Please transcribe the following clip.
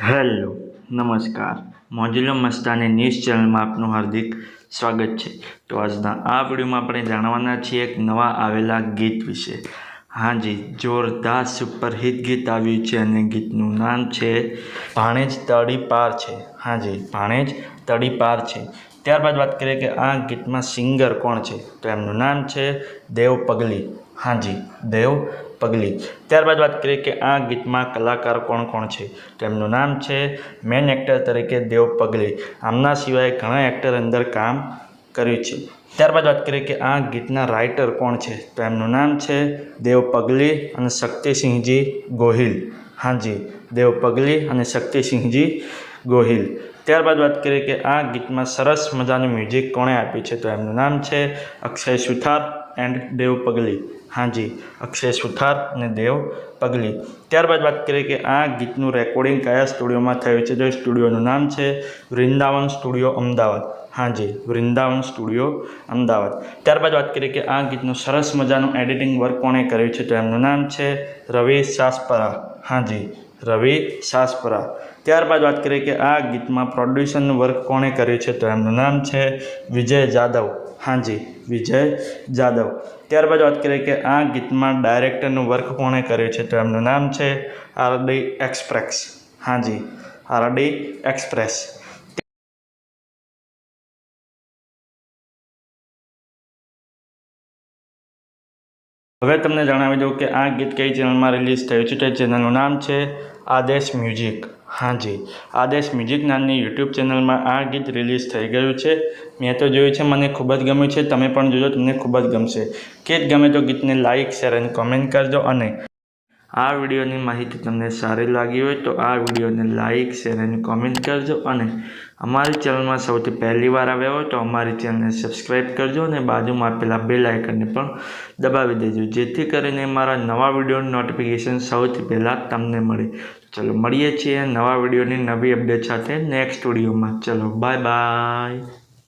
Hello નમસ્કાર મોજીલો Mastani news ચેનલમાં આપનું હાર્દિક સ્વાગત છે। તો આજના આ વિડીયોમાં આપણે જાણવાના છીએ એક નવા આવેલા ગીત વિશે। હાજી, જોરદાર સુપરહિટ ગીત આવ્યું છે અને ગીતનું નામ છે ભાણેજ તડીપાર છે। હાજી, ભાણેજ તડીપાર છે। ત્યારબાદ વાત કરીએ કે આ ગીતમાં સિંગર કોણ છે, તો એમનું નામ છે દેવ પગલી। હાજી, દેવ પગલી। ત્યારબાદ વાત કરીએ કે આ ગીતમાં કલાકાર કોણ કોણ છે, તો એમનું નામ છે મેન એક્ટર તરીકે દેવ પગલી। આમના સિવાય ઘણા એક્ટર અંદર કામ કર્યું છે। ત્યારબાદ વાત કરીએ કે આ ગીતના રાઇટર કોણ છે, તો એમનું નામ છે દેવ પગલી અને શક્તિસિંહજી ગોહિલ। હાજી, દેવ પગલી અને શક્તિસિંહજી ગોહિલ। ત્યારબાદ વાત કરીએ કે આ ગીતમાં સરસ મજાનું મ્યુઝિક કોણે આપ્યું છે, તો એમનું નામ છે અક્ષય સુથાર એન્ડ દેવ પગલી। હાજી, અક્ષય સુથાર અને દેવ પગલી। ત્યારબાદ વાત કરીએ કે આ ગીતનું રેકોર્ડિંગ કયા સ્ટુડિયોમાં થયું છે, તો સ્ટુડિયોનું નામ છે વૃંદાવન સ્ટુડિયો અમદાવાદ। હાજી, વૃંદાવન સ્ટુડિયો અમદાવાદ। ત્યારબાદ વાત કરીએ કે આ ગીતનું સરસ મજાનું એડિટિંગ વર્ક કોણે કર્યું છે, તો એમનું નામ છે રવિ સાસપરા। હાજી, રવિ સાસપરા। ત્યારબાદ વાત કરીએ કે આ ગીતમાં પ્રોડ્યુસરનું વર્ક કોણે કર્યું છે, તો એમનું નામ છે વિજય જાદવ। હાજી, વિજય જાદવ। ત્યારબાદ વાત કરીએ કે આ ગીતમાં ડાયરેક્ટરનું વર્ક કોણે કર્યું છે, તો એમનું નામ છે આરડી એક્સપ્રેસ। હાજી, આરડી એક્સપ્રેસ। હવે તમને જણાવી દઉં કે આ ગીત કઈ ચેનલમાં રિલીઝ થયું છે, તો ચેનલનું નામ છે આદેશ મ્યુઝિક। હાજી, આદેશ મ્યુઝિક નામની યુટ્યુબ ચેનલમાં આ ગીત રિલીઝ થઈ ગયું છે। મેં તો જોયું છે, મને ખૂબ જ ગમ્યું છે। તમે પણ જોજો, તમને ખૂબ જ ગમશે। ગીત ગમે તો ગીતને લાઇક, શેર અને કોમેન્ટ કરજો। અને આ વિડીયોની માહિતી તમને સારી લાગી હોય તો આ વિડીયોને લાઇક, શેર અને કોમેન્ટ કરજો। અને અમારી ચેનલમાં સૌથી પહેલી વાર આવ્યા હોય તો અમારી ચેનલને સબસ્ક્રાઈબ કરજો અને બાજુમાં આપેલા બેલ આઇકનને પણ દબાવી દેજો, જેથી કરીને મારા નવા વિડીયોની નોટિફિકેશન સૌથી પહેલાં તમને મળે। ચલો મળીએ છીએ નવા વિડીયોની નવી અપડેટ સાથે નેક્સ્ટ વિડીયોમાં। ચલો બાય બાય।